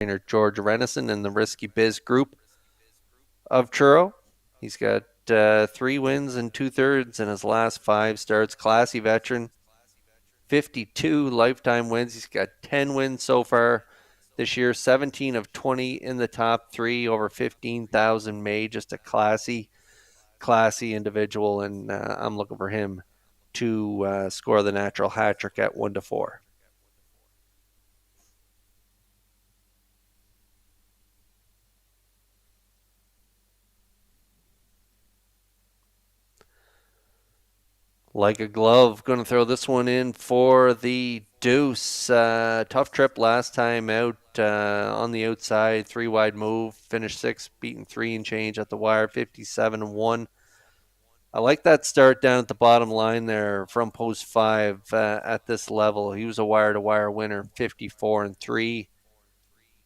trainer George Renison in the Risky Biz group of Truro. He's got 3 wins and 2/3 in his last 5 starts. Classy veteran, 52 lifetime wins. He's got 10 wins so far this year, 17 of 20 in the top 3, over 15,000 made. Just a classy individual, and I'm looking for him to score the natural hat trick at 1-4. Like a glove, going to throw this one in for the deuce. Tough trip last time out on the outside, 3 wide move, finished 6, beaten 3 and change at the wire, 57-1. I like that start down at the bottom line there from post 5 at this level. He was a wire to wire winner, 54-3.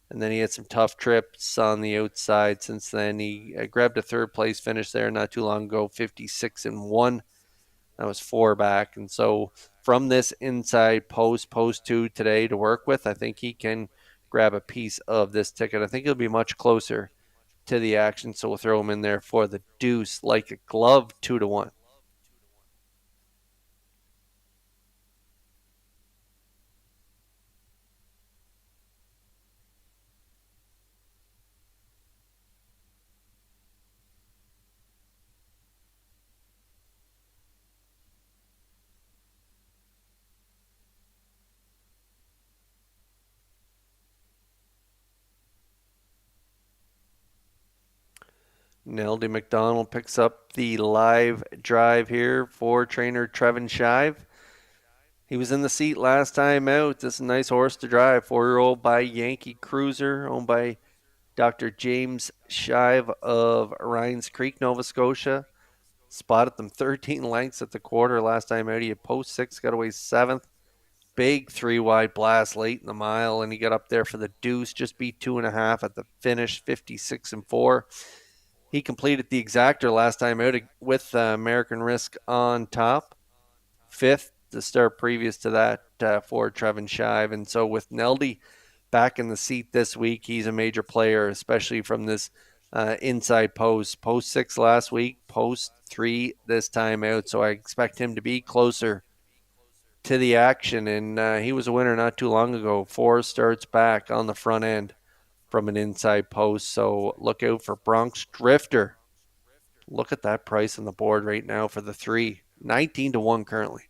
And then he had some tough trips on the outside since then. He grabbed a 3rd place finish there not too long ago, 56-1. That was 4 back. And so from this inside post 2 today to work with, I think he can grab a piece of this ticket. I think he'll be much closer to the action. So we'll throw him in there for the deuce like a glove, 2-1. Neldy McDonald picks up the live drive here for trainer Trevin Shive. He was in the seat last time out. This is a nice horse to drive. 4-year-old by Yankee Cruiser, owned by Dr. James Shive of Ryan's Creek, Nova Scotia. Spotted them 13 lengths at the quarter last time out. He had post 6, got away 7th. Big 3 wide blast late in the mile, and he got up there for the deuce. Just beat 2.5 at the finish, 56-4. He completed the exactor last time out with American Risk on top. 5th, the start previous to that for Trevin Shive. And so with Neldy back in the seat this week, he's a major player, especially from this inside post. Post 6 last week, post 3 this time out. So I expect him to be closer to the action. And he was a winner not too long ago. 4 starts back on the front end from an inside post. So look out for Bronx Drifter. Look at that price on the board right now for the 3. 19-1 currently.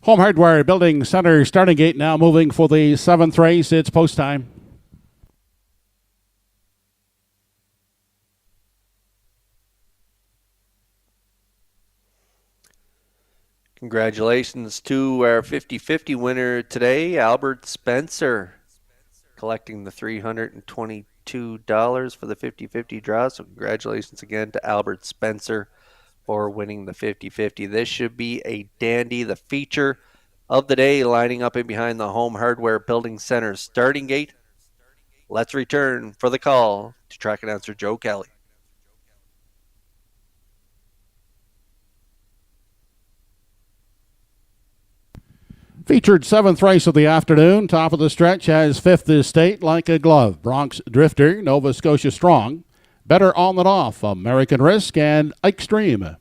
Home Hardware Building Center starting gate now moving for the 7th race. It's post time. Congratulations to our 50-50 winner today, Albert Spencer, collecting the $322 for the 50-50 draw. So congratulations again to Albert Spencer for winning the 50-50. This should be a dandy. The feature of the day lining up in behind the Home Hardware Building Center starting gate. Let's return for the call to track announcer Joe Kelly. Featured 7th race of the afternoon. Top of the stretch has 5th Estate, Like a Glove, Bronx Drifter, Nova Scotia Strong, Better On Than Off, American Risk, and Ike Stream.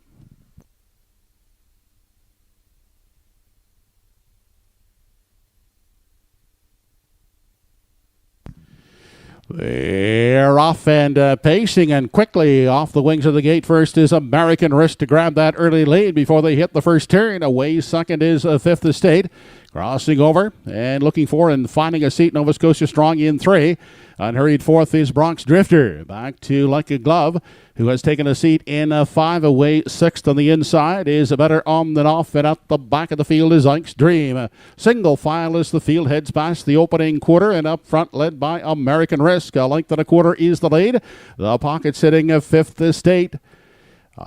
They're off and pacing, and quickly off the wings of the gate. First is American Risk to grab that early lead before they hit the first turn. Away second is 5th Estate. Crossing over and looking for and finding a seat, Nova Scotia Strong in 3. Unhurried 4th is Bronx Drifter. Back to Like a Glove, who has taken a seat in 5. Away 6th on the inside is Better On Than Off, and at the back of the field is Ike's Dream. Single file as the field heads past the opening quarter, and up front led by American Risk. A length and a quarter is the lead. The pocket sitting 5th Estate.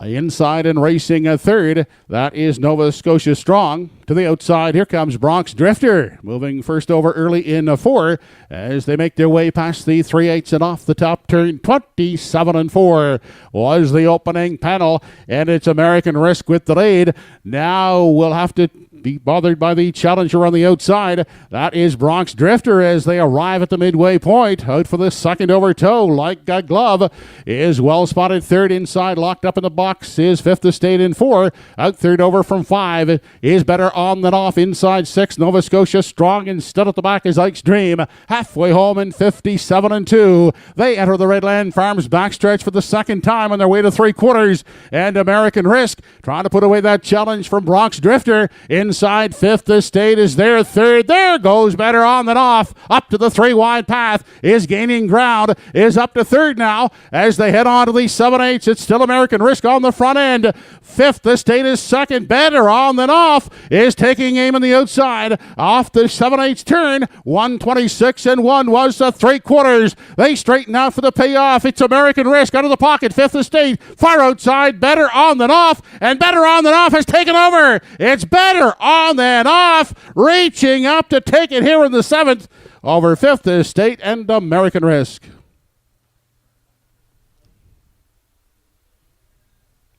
Inside and racing 3rd, that is Nova Scotia Strong. To the outside, here comes Bronx Drifter, moving first over early in 4 as they make their way past the 3/8 and off the top turn. 27-4 was the opening panel, and it's American Risk with the lead. Now we'll have to be bothered by the challenger on the outside. That is Bronx Drifter as they arrive at the midway point. Out for the second over toe, Like a Glove is well spotted 3rd inside. Locked up in the box is 5th Estate in 4. Out 3rd over from 5 is Better On Than Off. Inside 6, Nova Scotia Strong. Instead at the back is Ike's Dream. Halfway home in 57-2. They enter the Redland Farms backstretch for the second time on their way to 3/4. And American Risk trying to put away that challenge from Bronx Drifter. Inside 5th Estate is there 3rd. There goes Better On Than Off. Up to the 3-wide path. Is gaining ground. Is up to 3rd now as they head on to the 7/8. It's still American Risk on the front end. 5th Estate is 2nd. Better On Than Off is taking aim on the outside. Off the 7/8 turn. 1:26-1 was the 3/4. They straighten out for the payoff. It's American Risk out of the pocket. 5th Estate far outside. Better On Than Off. And Better On Than Off has taken over. It's Better On Than Off, reaching up to take it here in the 7th over 5th Estate and American Risk.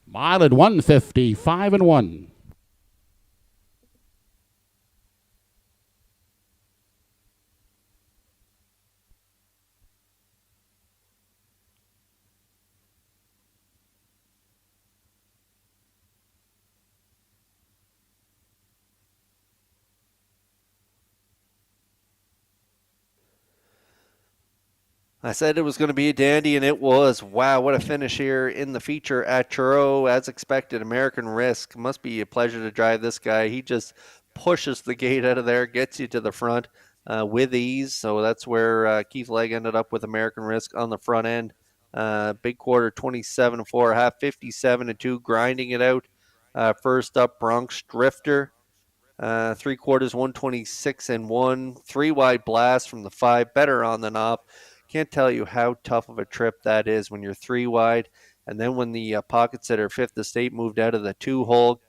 Mile at 1:55-1. I said it was going to be a dandy, and it was. Wow, what a finish here in the feature at Truro. As expected, American Risk. Must be a pleasure to drive this guy. He just pushes the gate out of there, gets you to the front with ease. So that's where Keith Legg ended up with American Risk on the front end. Big quarter, 27-4, half 57-2, grinding it out. First up, Bronx Drifter. 3/4, 126-1. 3-wide blast from the 5. Better On Than Off. Can't tell you how tough of a trip that is when you're 3 wide. And then when the pocket sitter 5th Estate moved out of the 2-hole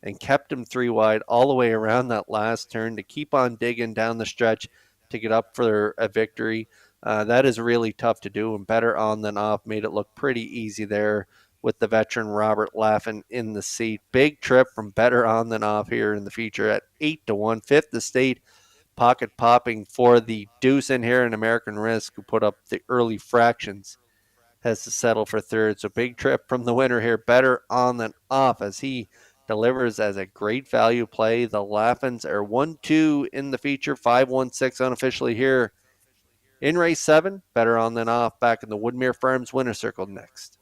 and kept him 3 wide all the way around that last turn to keep on digging down the stretch to get up for a victory. That is really tough to do, and Better On Than Off made it look pretty easy there with the veteran Robert Laffin in the seat. Big trip from Better On Than Off here in the feature at 8-1. 5th Estate pocket popping for the deuce in here, and American Risk, who put up the early fractions, has to settle for 3rd. So big trip from the winner here, Better On Than Off, as he delivers as a great value play. The Laffins are 1-2 in the feature, 5-1-6 unofficially here in race 7. Better On Than Off back in the Woodmere Farms winner circle next.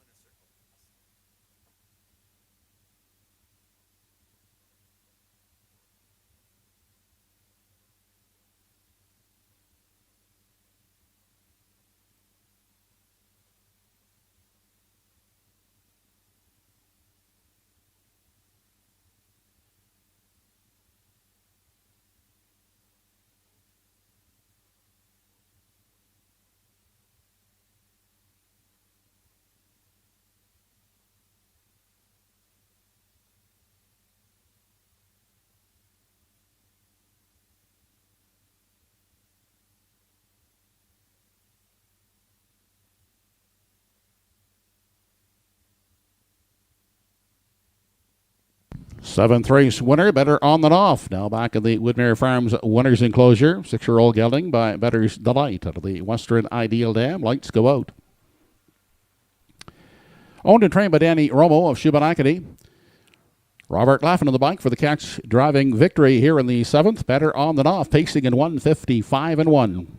Seventh race winner, Better On Than Off. Now back in the Woodmere Farms winners enclosure. 6-year-old gelding by Better's Delight out of the Western Ideal Dam. Lights go out. Owned and trained by Danny Romo of Shubenacadie. Robert Laffin on the bike for the catch driving victory here in the 7th. Better On Than Off, pacing in 1:55 and 1.